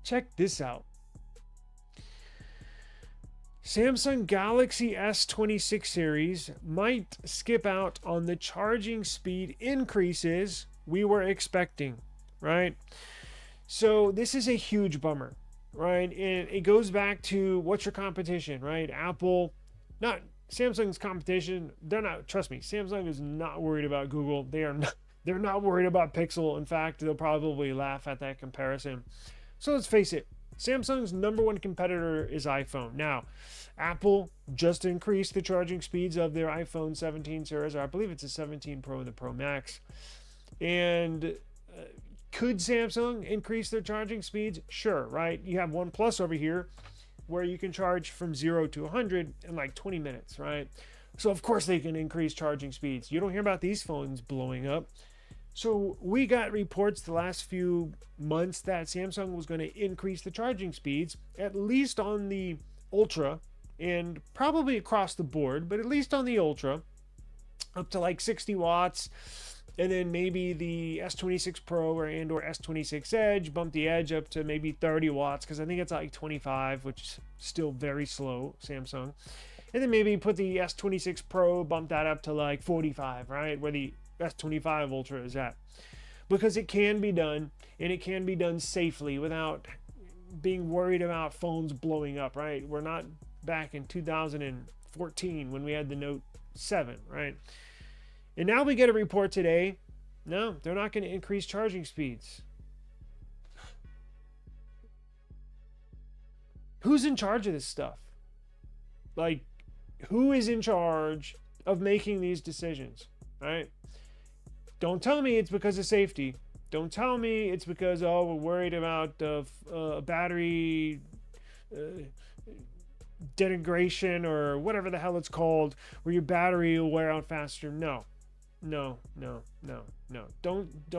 check this out. Samsung Galaxy S26 series might skip out on the charging speed increases we were expecting, right? So this is a huge bummer, right? And it goes back to what's your competition, right? Apple, not Samsung's competition. They're not, trust me, Samsung is not worried about Google. They're not worried about Pixel. In fact, they'll probably laugh at that comparison. So let's face it, Samsung's number one competitor is iPhone. Now, Apple just increased the charging speeds of their iPhone 17 series, or I believe it's a 17 Pro and the Pro Max. And could Samsung increase their charging speeds? Sure, right? You have OnePlus over here where you can charge from 0 to 100 in like 20 minutes, right? So of course they can increase charging speeds. You don't hear about these phones blowing up. So we got reports the last few months that Samsung was going to increase the charging speeds, at least on the Ultra, and probably across the board, but at least on the Ultra, up to like 60 watts. And then maybe the S26 Pro or S26 Edge, bump the Edge up to maybe 30 watts, because I think it's like 25, which is still very slow, Samsung. And then maybe put the S26 Pro, bump that up to like 45, right? Where the S25 Ultra is at. Because it can be done, and it can be done safely without being worried about phones blowing up, right? We're not back in 2014 when we had the Note 7, right? And now we get a report today, no, they're not going to increase charging speeds. Who's in charge of this stuff? Like, who is in charge of making these decisions, right? Don't tell me it's because of safety. Don't tell me it's because, oh, we're worried about battery denigration or whatever the hell it's called, where your battery will wear out faster. No. Don't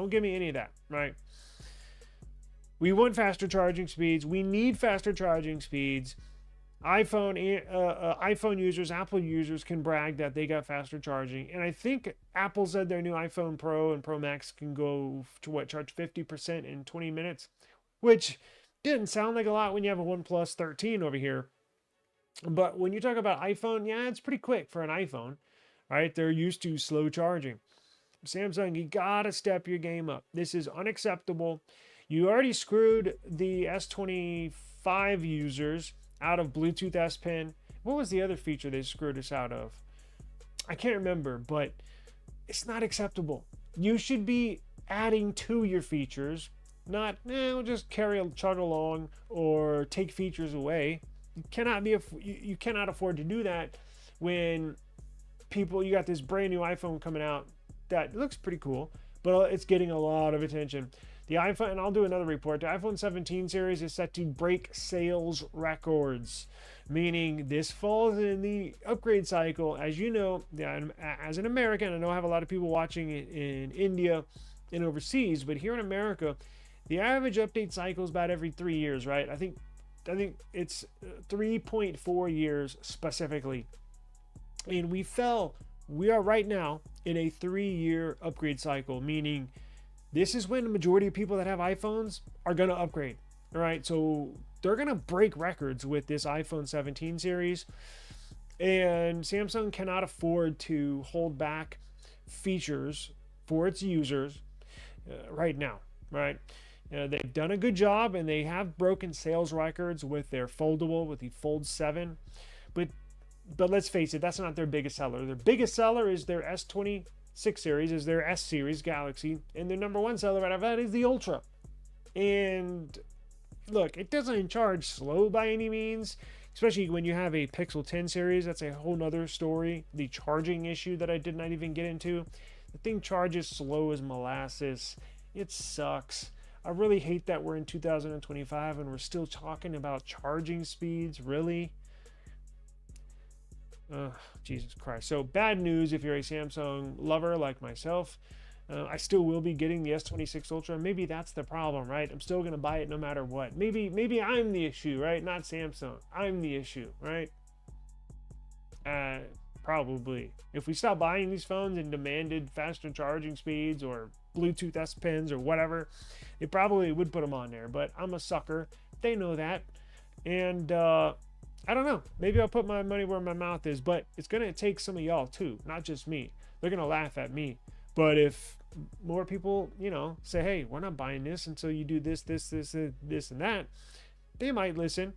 give me any of that, right? We want faster charging speeds. We need faster charging speeds. iPhone users, Apple users can brag that they got faster charging. And I think Apple said their new iPhone Pro and Pro Max can go to charge 50% in 20 minutes, which didn't sound like a lot when you have a OnePlus 13 over here. But when you talk about iPhone, yeah, it's pretty quick for an iPhone, right? They're used to slow charging. Samsung, you gotta step your game up. This is unacceptable. You already screwed the S25 users out of Bluetooth S Pen. What was the other feature they screwed us out of? I can't remember, but it's not acceptable. You should be adding to your features, not we'll just chug along or take features away. You cannot afford to do that when you got this brand new iPhone coming out that looks pretty cool, but it's getting a lot of attention. The iPhone, and I'll do another report, the iPhone 17 series is set to break sales records, meaning this falls in the upgrade cycle. As you know, as an American, I know I have a lot of people watching in India and overseas, but here in America, the average update cycle is about every 3 years, right? I think it's 3.4 years specifically. And we are right now in a 3-year upgrade cycle, meaning this is when the majority of people that have iPhones are going to upgrade. All right. So they're going to break records with this iPhone 17 series. And Samsung cannot afford to hold back features for its users right now. Right. They've done a good job, and they have broken sales records with their foldable, with the Fold 7. But let's face it, that's not their biggest seller. Their biggest seller is their S26 series, is their S series Galaxy, and their number one seller out of that is the Ultra. And look, it doesn't charge slow by any means, especially when you have a Pixel 10 series. That's a whole nother story. The charging issue that I did not even get into. The thing charges slow as molasses. It sucks. I really hate that we're in 2025 and we're still talking about charging speeds. Really? Jesus Christ. So bad news if you're a Samsung lover like myself. I still will be getting the S26 Ultra. Maybe that's the problem, right? I'm still going to buy it no matter what. Maybe I'm the issue, right? Not Samsung. I'm the issue, right? Probably. If we stopped buying these phones and demanded faster charging speeds or Bluetooth S Pens or whatever, it probably would put them on there. But I'm a sucker They know that. And I don't know. Maybe I'll put my money where my mouth is, but it's going to take some of y'all too, not just me. They're going to laugh at me. But if more people, you know, say, hey, we're not buying this until you do this, and that, they might listen.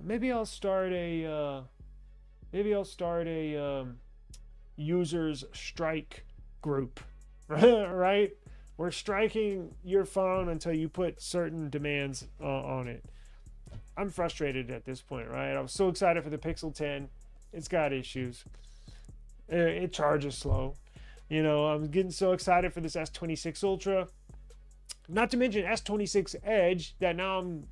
Maybe I'll start a users strike group, right? We're striking your phone until you put certain demands on it. I'm frustrated at this point, right? I was so excited for the Pixel 10. It's got issues. It charges slow. You know, I'm getting so excited for this S26 Ultra. Not to mention S26 Edge that now I'm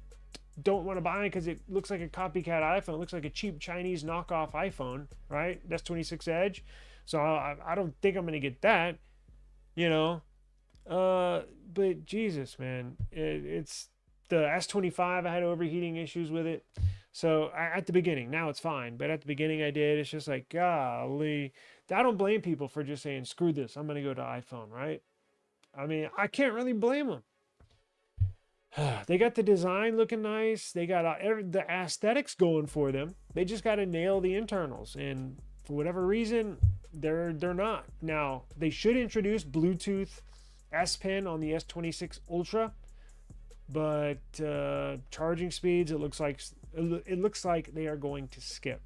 don't want to buy it because it looks like a copycat iPhone. It looks like a cheap Chinese knockoff iPhone, right? S26 Edge. So I don't think I'm going to get that, you know. But Jesus, man, it's the S25. I had overheating issues with it. So at the beginning, now it's fine. But at the beginning I did. It's just like, golly. I don't blame people for just saying, screw this. I'm going to go to iPhone, right? I mean, I can't really blame them. They got the design looking nice. They got the aesthetics going for them. They just got to nail the internals. And for whatever reason, they're not. Now, they should introduce Bluetooth S Pen on the S26 Ultra. But charging speeds, it looks like they are going to skip.